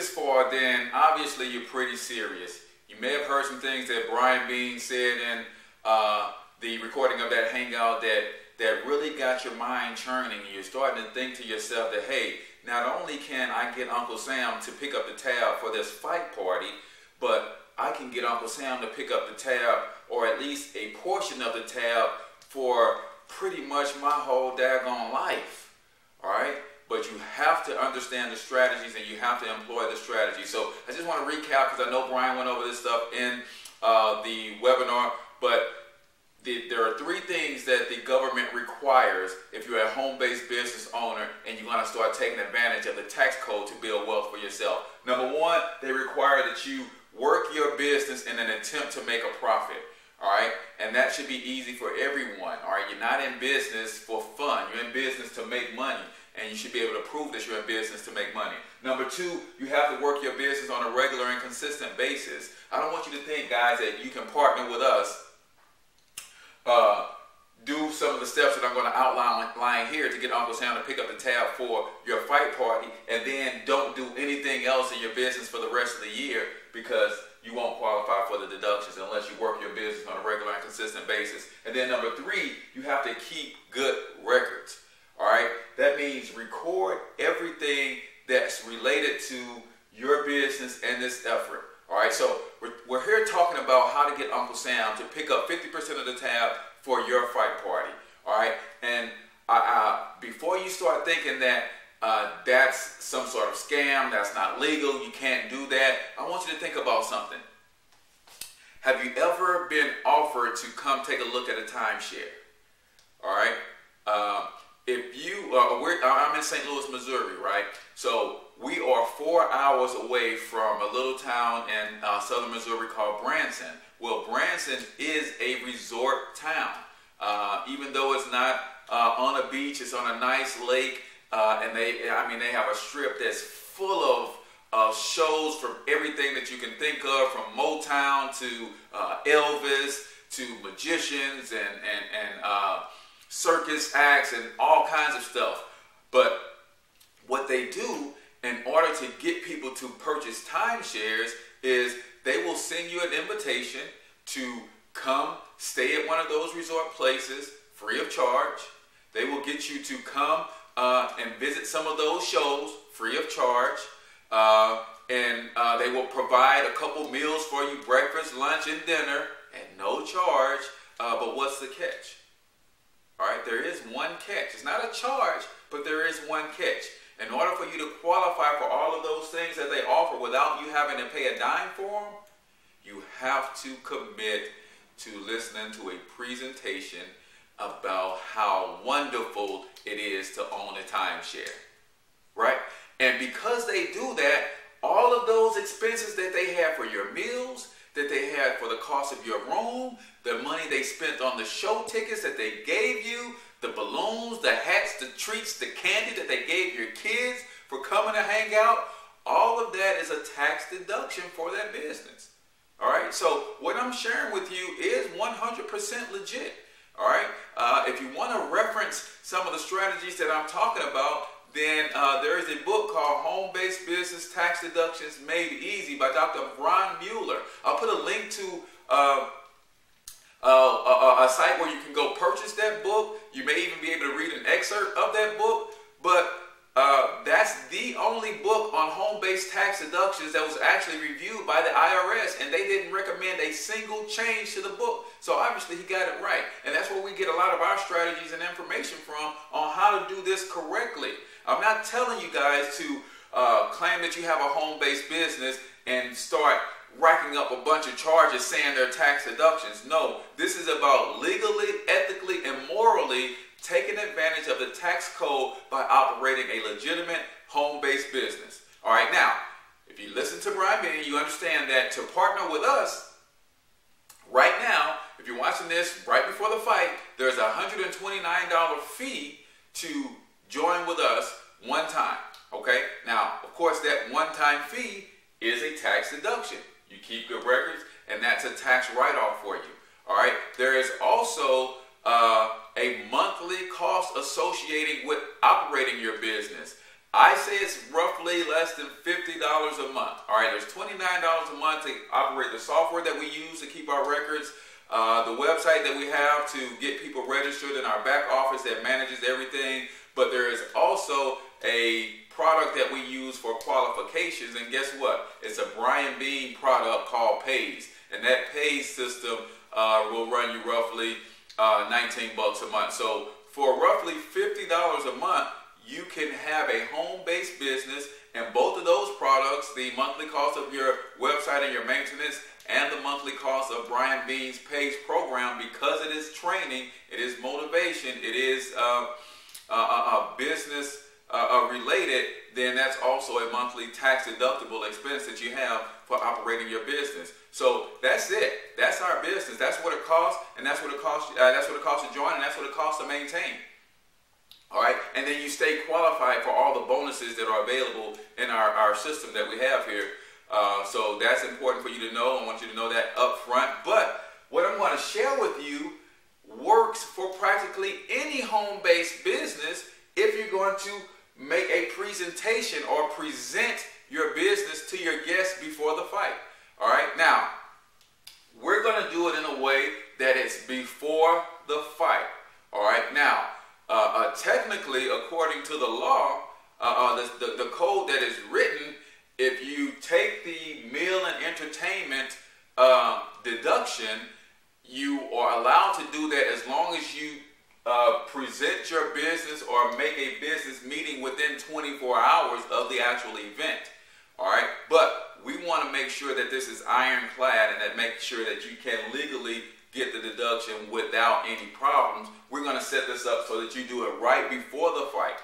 this far, then obviously you're pretty serious. You may have heard some things that Brian Bean said in the recording of that hangout that really got your mind churning. You're starting to think to yourself that, hey, not only can I get Uncle Sam to pick up the tab for this fight party, but I can get Uncle Sam to pick up the tab, or at least a portion of the tab, for pretty much my whole daggone life. All right? But you have to understand the strategies, and you have to employ the strategy. So I just want to recap, because I know Brian went over this stuff in the webinar, but there are 3 things that the government requires if you're a home-based business owner and you want to start taking advantage of the tax code to build wealth for yourself. Number 1, they require that you work your business in an attempt to make a profit. All right, and that should be easy for everyone. All right, you're not in business for fun. You're in business to make money, and you should be able to prove that you're in business to make money. Number 2, you have to work your business on a regular and consistent basis. I don't want you to think, guys, that you can partner with us, do some of the steps that I'm going to outline here to get Uncle Sam to pick up the tab for your fight party, and then don't do anything else in your business for the rest of the year, because you won't qualify for the deductions unless you work your business on a regular and consistent basis. And then number 3, you have to keep good records. All right, that means record everything that's related to your business and this effort. All right, so we're here talking about how to get Uncle Sam to pick up 50% of the tab for your fight party. All right, and before you start thinking that that's some sort of scam, that's not legal, you can't do that, I want you to think about something. Have you ever been offered to come take a look at a timeshare? All right, if you, I'm in St. Louis, Missouri, right? So we are 4 hours away from a little town in southern Missouri called Branson. Well, Branson is a resort town. Even though it's not on a beach, it's on a nice lake, and they have a strip that's full of shows from everything that you can think of, from Motown to Elvis to magicians and circus acts and all kinds of stuff. But what they do in order to get people to purchase timeshares is they will send you an invitation to come stay at one of those resort places free of charge. They will get you to come and visit some of those shows free of charge. And they will provide a couple meals for you, breakfast, lunch, and dinner at no charge. But what's the catch? All right, there is one catch. It's not a charge, but there is one catch. In order for you to qualify for all of those things that they offer without you having to pay a dime for them, you have to commit to listening to a presentation about how wonderful it is to own a timeshare, right? And because they do that, all of those expenses that they have for your meals, that they had for the cost of your room, the money they spent on the show tickets that they gave you, the balloons, the hats, the treats, the candy that they gave your kids for coming to hang out, all of that is a tax deduction for that business. All right, so what I'm sharing with you is 100% legit. All right, if you want to reference some of the strategies that I'm talking about, then there is a book called Home-Based Business Tax Deductions Made Easy by Dr. Ron Mueller. I'll put a link to a site where you can go purchase that book. You may even be able to read an excerpt of that book, but that's the only book on home-based tax deductions that was actually reviewed by the IRS, and they didn't recommend a single change to the book. So obviously he got it right, and that's where we get a lot of our strategies and information from on how to do this correctly. I'm not telling you guys to claim that you have a home-based business and start racking up a bunch of charges saying they're tax deductions. No, this is about legally, ethically, and morally taking advantage of the tax code by operating a legitimate home-based business. All right, now, if you listen to Brian Benny, you understand that to partner with us right now, if you're watching this right before the fight, there's a $129 fee to join with us one time. Okay, now, of course, that one-time fee is a tax deduction. You keep good records, and that's a tax write-off for you. All right, there is also a monthly cost associated with operating your business. I say it's roughly less than $50 a month. All right, there's $29 a month to operate the software that we use to keep our records, the website that we have to get people registered in our back office that manages everything. But there is also a product that we use for qualifications, and guess what? It's a Brian Bean product called Pays, and that Pays system will run you roughly $19 a month. So for roughly $50 a month, you can have a home-based business, and both of those products, the monthly cost of your website and your maintenance, and the monthly cost of Brian Bean's Pays program, because it is training, it is motivation, it is business related, then that's also a monthly tax deductible expense that you have for operating your business. So that's it. That's our business. That's what it costs, and that's what it costs. That's what it costs to join, and that's what it costs to maintain. All right, and then you stay qualified for all the bonuses that are available in our system that we have here. So that's important for you to know. I want you to know that up front. But what I'm going to share with you works for practically any home-based business if you're going to make a presentation or present your business to your guests before the fight. All right, now we're going to do it in a way that it's before the fight. All right, now technically, according to the law, the code that is written, if you take the meal and entertainment deduction, you are allowed to do that as long as you present your business or make a business meeting within 24 hours of the actual event. All right, but we want to make sure that this is ironclad and that make sure that you can legally get the deduction without any problems. We're going to set this up so that you do it right before the fight.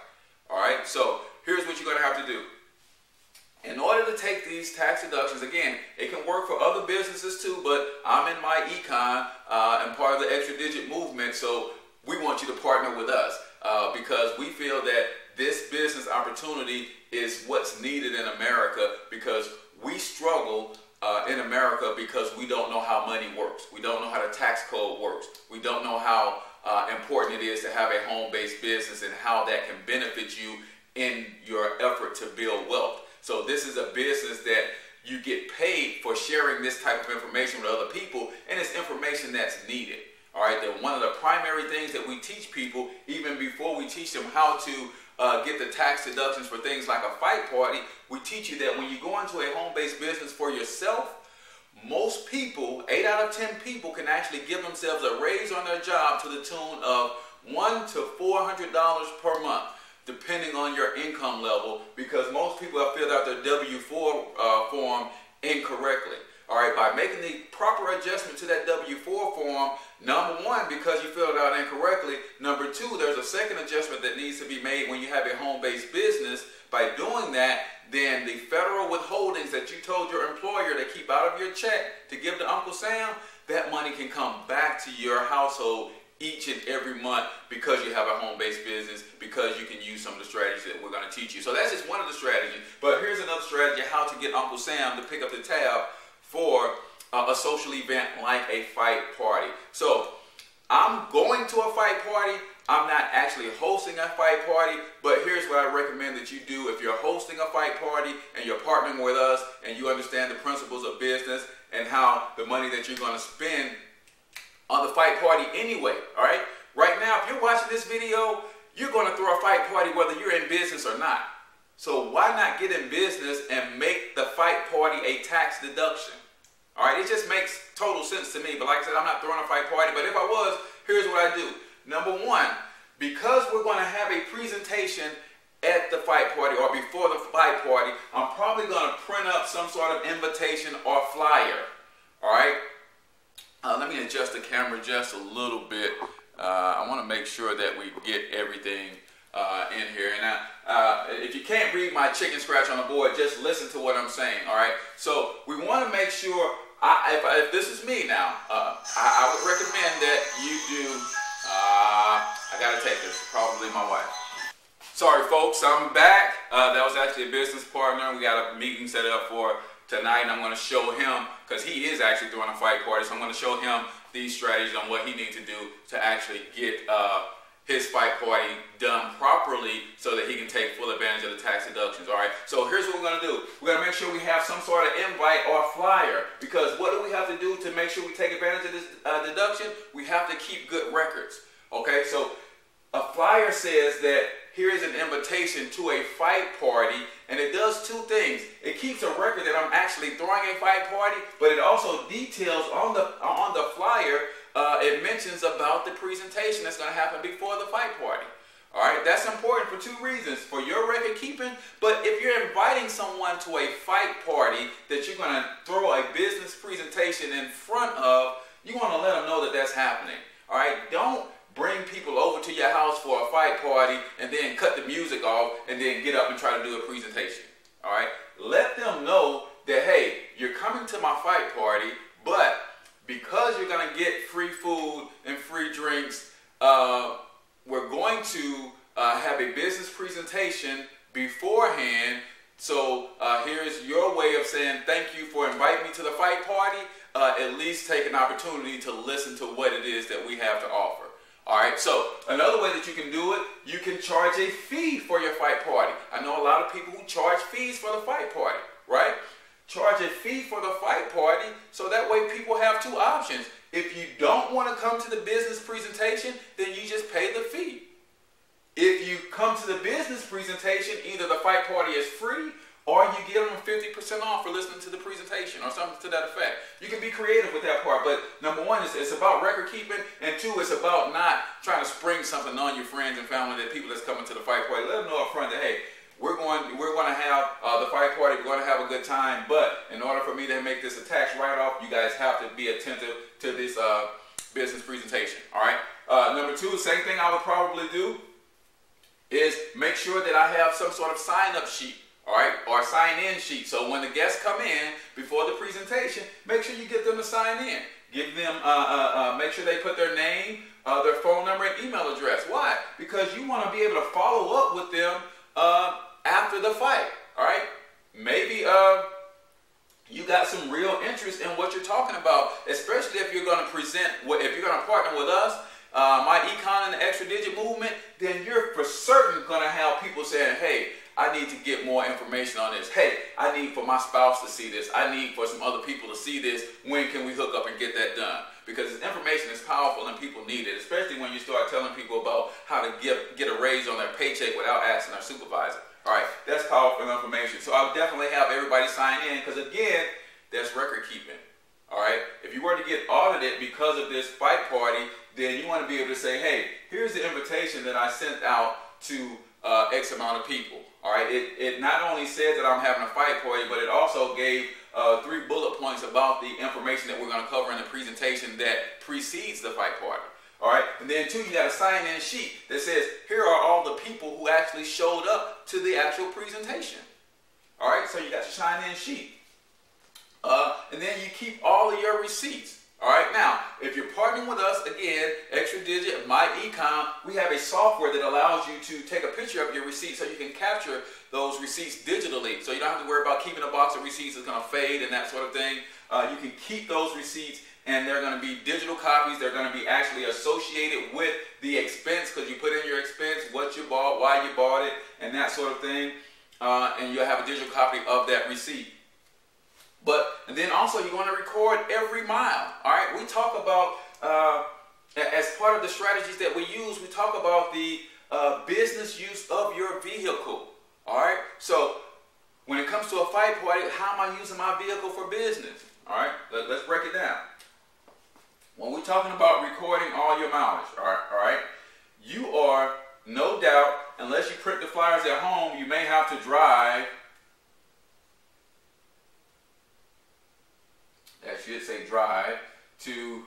All right, so here's what you're going to have to do. In order to take these tax deductions, again, it can work for other businesses too, but I'm in myEcon and part of the extra digit movement, so we want you to partner with us because we feel that this business opportunity is what's needed in America, because we struggle in America because we don't know how money works. We don't know how the tax code works. We don't know how important it is to have a home-based business and how that can benefit you in your effort to build wealth. So this is a business that you get paid for sharing this type of information with other people, and it's information that's needed. All right, then one of the primary things that we teach people, even before we teach them how to get the tax deductions for things like a fight party, we teach you that when you go into a home-based business for yourself, most people, 8 out of 10 people, can actually give themselves a raise on their job to the tune of $100 to $400 per month, depending on your income level, because most people have filled out their W-4 form incorrectly. All right, by making the proper adjustment to that W-4 form, number one, because you filled it out incorrectly. Number two, there's a second adjustment that needs to be made when you have a home-based business. By doing that, then the federal withholdings that you told your employer to keep out of your check to give to Uncle Sam, that money can come back to your household each and every month because you have a home-based business, because you can use some of the strategies that we're going to teach you. So that's just one of the strategies. But here's another strategy, how to get Uncle Sam to pick up the tab for a social event like a fight party. So I'm going to a fight party. I'm not actually hosting a fight party, but here's what I recommend that you do. If you're hosting a fight party and you're partnering with us and you understand the principles of business and how the money that you're going to spend on the fight party anyway, all right? Right now, if you're watching this video, you're going to throw a fight party whether you're in business or not. So why not get in business and make the fight party a tax deduction? All right, it just makes total sense to me. But like I said, I'm not throwing a fight party. But if I was, here's what I do. Number one, because we're going to have a presentation at the fight party or before the fight party, I'm probably going to print up some sort of invitation or flyer. All right, let me adjust the camera just a little bit. I want to make sure that we get everything in here. And if you can't read my chicken scratch on the board, just listen to what I'm saying. All right, so we want to make sure, if this is me now, I would recommend that you do, I gotta take this, probably my wife. Sorry folks, I'm back. That was actually a business partner. We got a meeting set up for tonight, and I'm going to show him, because he is actually throwing a fight party, so I'm going to show him these strategies on what he needs to do to actually get his fight party done properly so that he can take full advantage of the tax deductions. All right, so here's what we're going to do. We're going to make sure we have some sort of invite or flyer, because what do we have to do to make sure we take advantage of this deduction? We have to keep good records. Okay, so a flyer says that here is an invitation to a fight party, and it does two things. It keeps a record that I'm actually throwing a fight party, but it also details on the flyer. It mentions about the presentation that's going to happen before the fight party. All right, that's important for two reasons: for your record keeping, but if you're inviting someone to a fight party that you're going to throw a business presentation in front of, you want to let them know that that's happening. All right, don't bring people over to your house for a fight party and then cut the music off and then get up and try to do a presentation. All right, let them know that, hey, you're coming to my fight party, but because you're going to get free food and free drinks, we're going to have a business presentation beforehand. So here's your way of saying thank you for inviting me to the fight party. At least take an opportunity to listen to what it is that we have to offer. All right, so another way that you can do it, you can charge a fee for your fight party. I know a lot of people who charge fees for the fight party, right? Charge a fee for the fight party, so that way people have two options. If you don't want to come to the business presentation, then you just pay the fee. If you come to the business presentation, either the fight party is free or you give them 50% off for listening to the presentation or something to that effect. You can be creative with that part, but number one, it's about record keeping, and two, it's about not trying to spring something on your friends and family, that people that's coming to the fight party. Let them know up front that, hey, we're going to have the fight party, we're going to have a good time, but in order for me to make this a tax write-off, you guys have to be attentive to this business presentation. All right. Number two, the same thing I would probably do is make sure that I have some sort of sign-up sheet. All right, or sign-in sheet. So when the guests come in before the presentation, make sure you get them to sign in. Give them, make sure they put their name, their phone number, and email address. Why? Because you want to be able to follow up with them after the fight. All right, maybe you got some real interest in what you're talking about, especially if you're going to present, if you're going to partner with us, myEcon and the Extra Digit Movement, then you're for certain going to have people saying, hey, I need to get more information on this. Hey, I need for my spouse to see this. I need for some other people to see this. When can we hook up and get that done? Because this information is powerful and people need it, especially when you start telling people about how to get a raise on their paycheck without asking their supervisor. All right, that's powerful information. So I would definitely have everybody sign in, because again, that's record keeping. All right, if you were to get audited because of this fight party, then you want to be able to say, hey, here's the invitation that I sent out to X amount of people. All right, it not only said that I'm having a fight party, but it also gave 3 bullet points about the information that we're going to cover in the presentation that precedes the fight party. All right, and then 2, you got a sign-in sheet that says, here are all the people who actually showed up to the actual presentation. All right, so you got your sign-in sheet. And then you keep all of your receipts. All right, now, if you're partnering with us, again, Extra Digit, myEcon, we have a software that allows you to take a picture of your receipts so you can capture those receipts digitally. So you don't have to worry about keeping a box of receipts that's going to fade and that sort of thing. You can keep those receipts, and they're going to be digital copies. They're going to be actually associated with the expense, because you put in your expense, what you bought, why you bought it, and that sort of thing. And you'll have a digital copy of that receipt. And then also you want to record every mile. All right, we talk about, as part of the strategies that we use, we talk about the business use of your vehicle. All right, so when it comes to a fight party, how am I using my vehicle for business? All right, let's break it down. When we're talking about recording all your mileage, all right, you are, no doubt, unless you print the flyers at home, you may have to drive. I should say drive to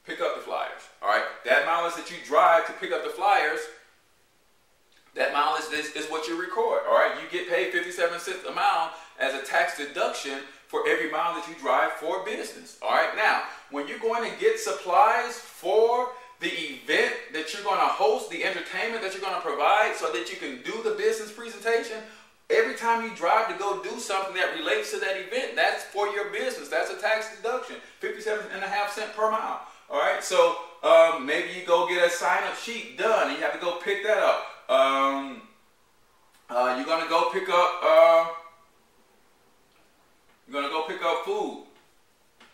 pick up the flyers. All right, that mileage that you drive to pick up the flyers, that mileage is what you record. All right, you get paid 57 cents a mile as a tax deduction for every mile that you drive for business. All right, now when you're going to get supplies for the event that you're going to host, the entertainment that you're going to provide so that you can do the business presentation, every time you drive to go do something that relates to that event, that's for your business. That's a tax deduction, 57.5 cents per mile. All right, so maybe you go get a sign-up sheet done, and you have to go pick that up. You're gonna go pick up. You're gonna go pick up food.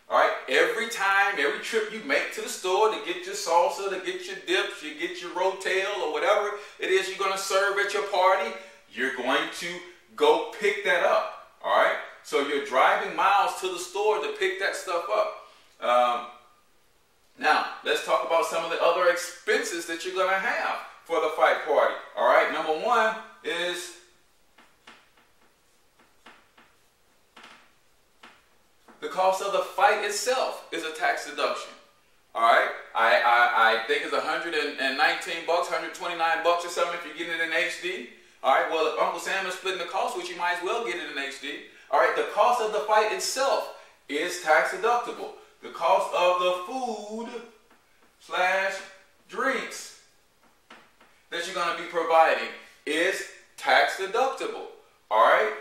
All right. Every trip you make to the store to get your salsa, to get your dips, you get your rotel or whatever it is you're gonna serve at your party, you're going to go pick that up. All right. So you're driving miles to the store to pick that stuff up. Now, let's talk about some of the other expenses that you're going to have for the fight party. All right, number one is the cost of the fight itself is a tax deduction. All right, I think it's $119, $129 or something if you're getting it in HD. All right, well, if Uncle Sam is splitting the cost with you, might as well get it in HD. All right, the cost of the fight itself is tax deductible. The cost of the food / drinks that you're going to be providing is tax deductible. All right,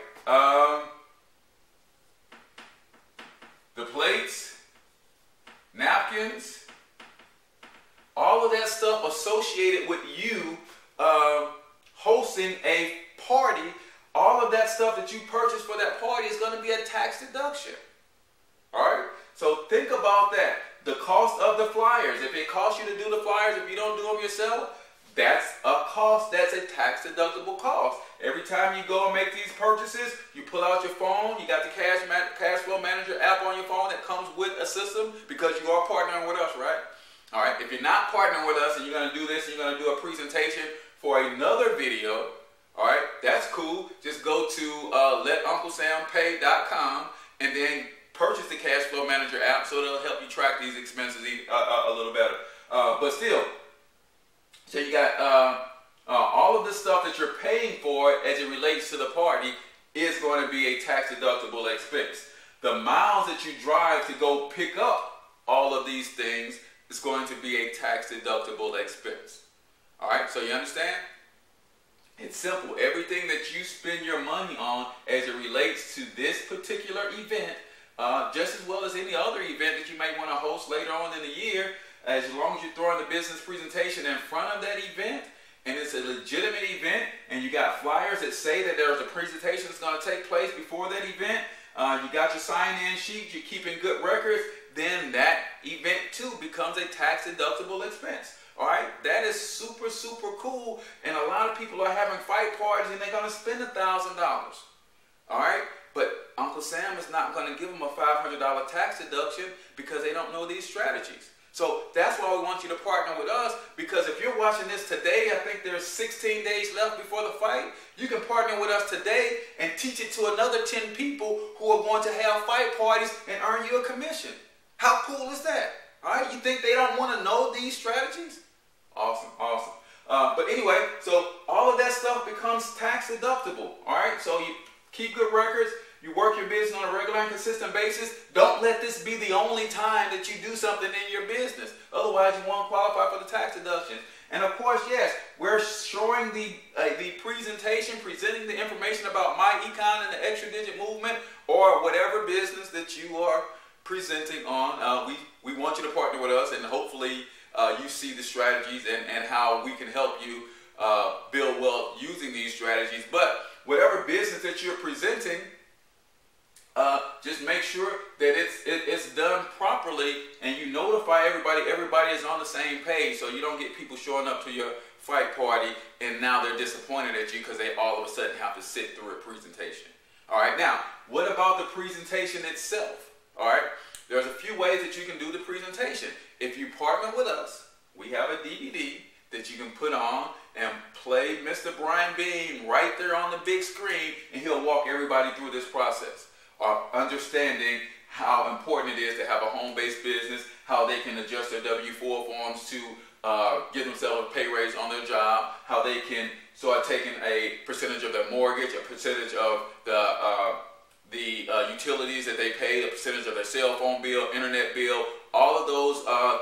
the plates, napkins, all of that stuff associated with you hosting a party, all of that stuff that you purchased for that party is going to be a tax deduction. All right? So think about that. The cost of the flyers. If it costs you to do the flyers, if you don't do them yourself, that's a cost. That's a tax deductible cost. Every time you go and make these purchases, you pull out your phone. You got the cash flow manager app on your phone that comes with a system because you are partnering with us, right? All right. If you're not partnering with us and you're going to do this, and you're going to do a presentation for another video, all right, that's cool. Just go to letunclesampay.com and then purchase the Cash Flow Manager app so it'll help you track these expenses a little better. But still, so you got all of the stuff that you're paying for as it relates to the party is going to be a tax deductible expense. The miles that you drive to go pick up all of these things is going to be a tax deductible expense. All right, so you understand? It's simple. Everything that you spend your money on as it relates to this particular event, just as well as any other event that you may want to host later on in the year, as long as you're throwing the business presentation in front of that event, and it's a legitimate event, and you got flyers that say that there's a presentation that's going to take place before that event, you got your sign-in sheet, you're keeping good records, then that event too becomes a tax deductible expense. All right, that is super, super cool, and a lot of people are having fight parties and they're going to spend $1,000. All right, but Uncle Sam is not going to give them a $500 tax deduction because they don't know these strategies. So that's why we want you to partner with us, because if you're watching this today, I think there's 16 days left before the fight. You can partner with us today and teach it to another 10 people who are going to have fight parties and earn you a commission. How cool is that? All right, you think they don't want to know these strategies? Awesome, awesome. But anyway, so all of that stuff becomes tax deductible. All right, so you keep good records. You work your business on a regular and consistent basis. Don't let this be the only time that you do something in your business. Otherwise, you won't qualify for the tax deduction. And of course, yes, we're showing the presentation, presenting the information about myEcon and the extra digit movement, or whatever business that you are presenting on. We want you to partner with us, and hopefully you see the strategies and how we can help you build wealth using these strategies. But whatever business that you're presenting, just make sure that it's done properly, and you notify everybody. Everybody is on the same page, so you don't get people showing up to your fight party and now they're disappointed at you because they all of a sudden have to sit through a presentation. All right, now what about the presentation itself? All right, there's a few ways that you can do the presentation. If you partner with us, we have a DVD that you can put on and play Mr. Brian Beam right there on the big screen, and he'll walk everybody through this process. Understanding how important it is to have a home-based business, how they can adjust their W-4 forms to give themselves a pay raise on their job, how they can start taking a percentage of their mortgage, a percentage of the utilities that they pay, a percentage of their cell phone bill, internet bill. All of those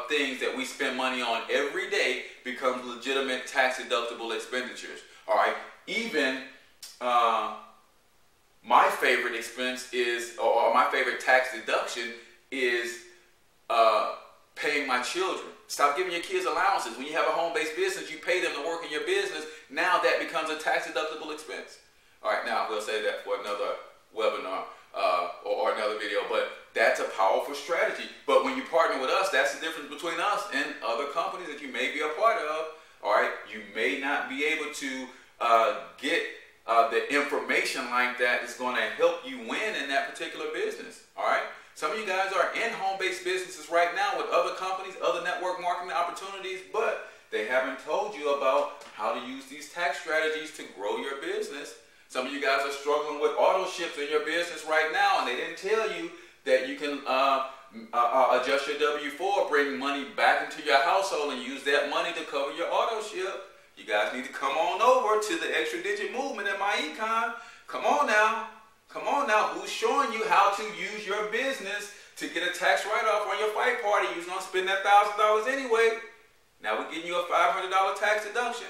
things that we spend money on every day become legitimate tax-deductible expenditures. All right, even my favorite expense is, or my favorite tax deduction is paying my children. Stop giving your kids allowances. When you have a home-based business, you pay them to work in your business. Now that becomes a tax-deductible expense. All right, now we'll say that for another webinar or another video, but that's a powerful strategy. But when you partner with us, that's the difference between us and other companies that you may be a part of. All right, you may not be able to get the information like that that's going to help you win in that particular business. All right, some of you guys are in home-based businesses right now with other companies, other network marketing opportunities, but they haven't told you about how to use these tax strategies to grow your business. Some of you guys are struggling with auto ships in your business right now, and they didn't tell you that you can adjust your W-4, bring money back into your household, and use that money to cover your auto ship. You guys need to come on over to the Extra Digit Movement in myEcon. Come on now. Come on now. Who's showing you how to use your business to get a tax write-off on your fight party? You're going to spend that $1,000 anyway. Now we're getting you a $500 tax deduction.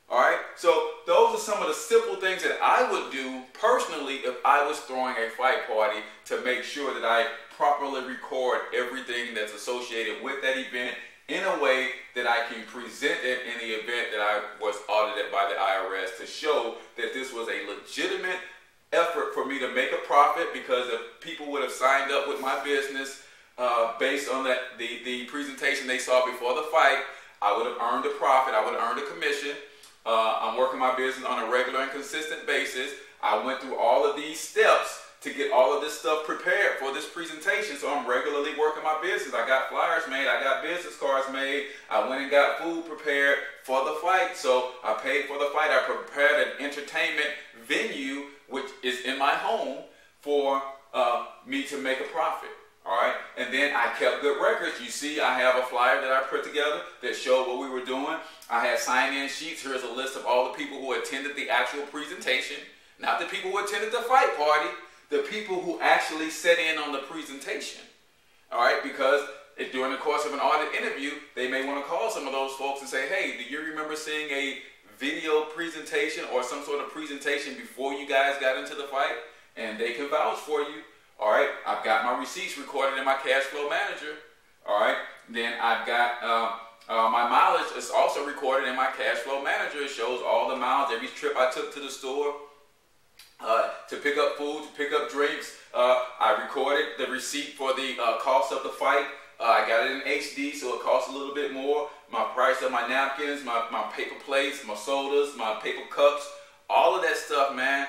All right, so those are some of the simple things that I would do personally if I was throwing a fight party to make sure that I properly record everything that's associated with that event in a way that I can present it in the event that I was audited by the IRS to show that this was a legitimate effort for me to make a profit, because if people would have signed up with my business based on the presentation they saw before the fight, I would have earned a profit, I would have earned a commission. I'm working my business on a regular and consistent basis. I went through all of these steps to get all of this stuff prepared for this presentation, so I'm regularly working my business. I got flyers made, I got business cards made, I went and got food prepared for the fight, so I paid for the fight. I prepared an entertainment venue, which is in my home, for me to make a profit. All right, and then I kept good records. You see, I have a flyer that I put together that showed what we were doing. I had sign-in sheets. Here's a list of all the people who attended the actual presentation, not the people who attended the fight party, the people who actually sat in on the presentation. All right, because during the course of an audit interview, they may want to call some of those folks and say, hey, do you remember seeing a video presentation or some sort of presentation before you guys got into the fight? And they can vouch for you. All right, I've got my receipts recorded in my cash flow manager. All right, then I've got my mileage is also recorded in my cash flow manager. It shows all the miles, every trip I took to the store to pick up food, to pick up drinks. I recorded the receipt for the cost of the fight. I got it in HD, so it costs a little bit more. My price of my napkins, my paper plates, my sodas, my paper cups, all of that stuff, man.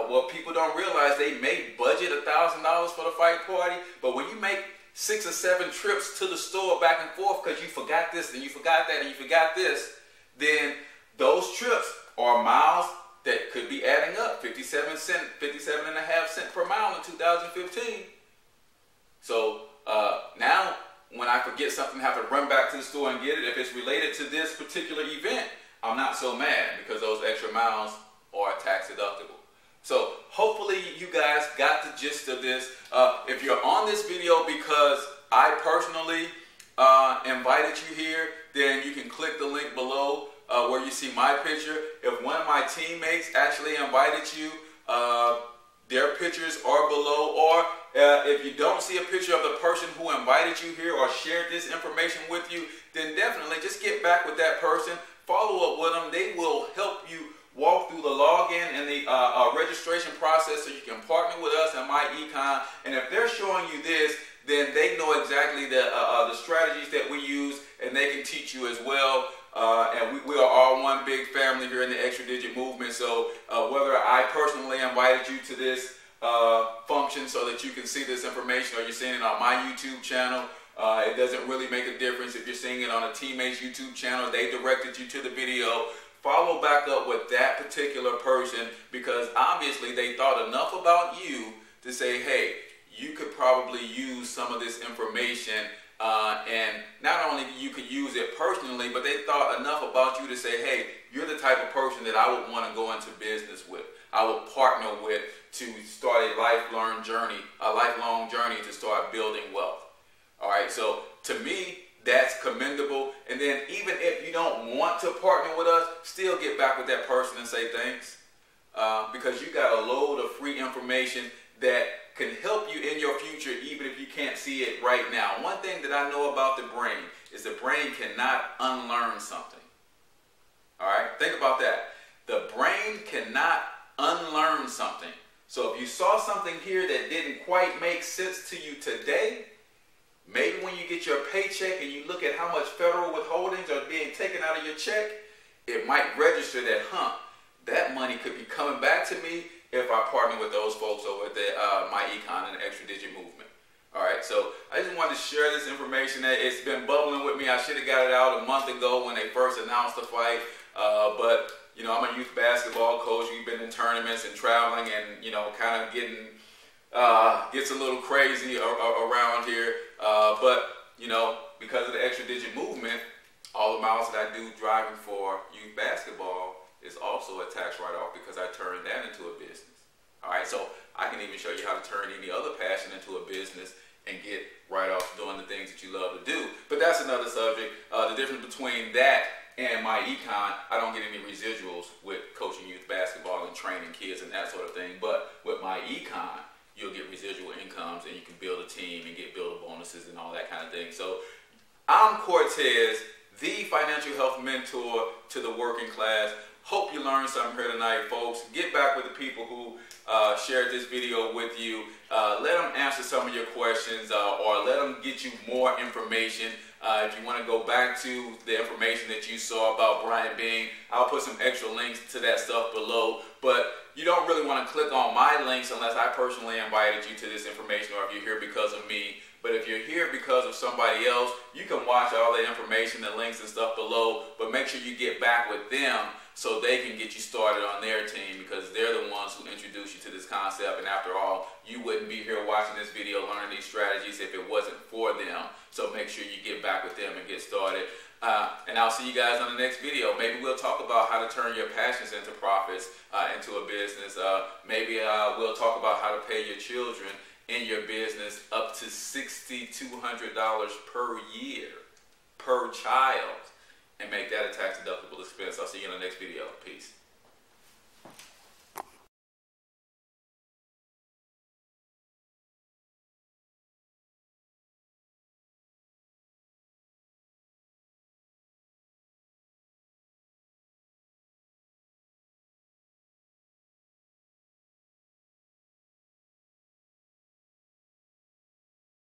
What people don't realize, they may budget $1,000 for the fight party, but when you make 6 or 7 trips to the store back and forth because you forgot this and you forgot that and you forgot this, then those trips are miles that could be adding up. 57.5 cents per mile in 2015. So now when I forget something, I have to run back to the store and get it. If it's related to this particular event, I'm not so mad because those extra miles are tax deductible. So hopefully you guys got the gist of this. If you're on this video because I personally invited you here, then you can click the link below where you see my picture. If one of my teammates actually invited you, their pictures are below. Or if you don't see a picture of the person who invited you here or shared this information with you, then definitely just get back with that person, follow up with them. They will help you walk through the login and the registration process so you can partner with us and myEcon. And if they're showing you this, then they know exactly the strategies that we use, and they can teach you as well. And we are all one big family here in the Extra Digit Movement. So whether I personally invited you to this function so that you can see this information, or you're seeing it on my YouTube channel, it doesn't really make a difference. If you're seeing it on a teammate's YouTube channel, they directed you to the video. Follow back up with that particular person, because obviously they thought enough about you to say, hey, you could probably use some of this information, and not only you could use it personally, but they thought enough about you to say, hey, you're the type of person that I would want to go into business with, I would partner with, to start a lifelong journey to start building wealth. All right, so to me, that's commendable. And then even if you don't want to partner with us, still get back with that person and say thanks, because you got a load of free information that can help you in your future even if you can't see it right now. One thing that I know about the brain is the brain cannot unlearn something. All right? Think about that. The brain cannot unlearn something. So if you saw something here that didn't quite make sense to you today, maybe when you get your paycheck and you look at how much federal withholdings are being taken out of your check, it might register that, that money could be coming back to me if I partner with those folks over at the myEcon and the extra digit movement. All right, so I just wanted to share this information. That it's been bubbling with me. I should have got it out a month ago when they first announced the fight, but you know, I'm a youth basketball coach. We've been in tournaments and traveling, and you know, kind of gets a little crazy around here. But you know, because of the extra digit movement, all the miles that I do driving for youth basketball is also a tax write-off because I turned that into a business. All right, so I can even show you how to turn any other passion into a business and get write-offs doing the things that you love to do. But that's another subject. The difference between that and myEcon, I don't get any residuals with coaching youth basketball and training kids and that sort of thing. But with myEcon, you'll get residual incomes and you can build a team and get builder bonuses and all that kind of thing. So I'm Cortez, the financial health mentor to the working class. Hope you learned something here tonight, folks. Get back with the people who shared this video with you. Let them answer some of your questions or let them get you more information. If you want to go back to the information that you saw about Brian Bean, I'll put some extra links to that stuff below. But you don't really want to click on my links unless I personally invited you to this information or if you're here because of me. But if you're here because of somebody else, you can watch all the information, the links and stuff below, but make sure you get back with them so they can get you started on their team because they're the ones who introduced you to this concept. And after all, you wouldn't be here watching this video learning these strategies if it wasn't for them. So make sure you get back with them and get started. And I'll see you guys on the next video. Maybe we'll talk about how to turn your passions into profits, into a business. Maybe we'll talk about how to pay your children in your business up to $6,200 per year per child and make that a tax deductible expense. I'll see you in the next video. Peace.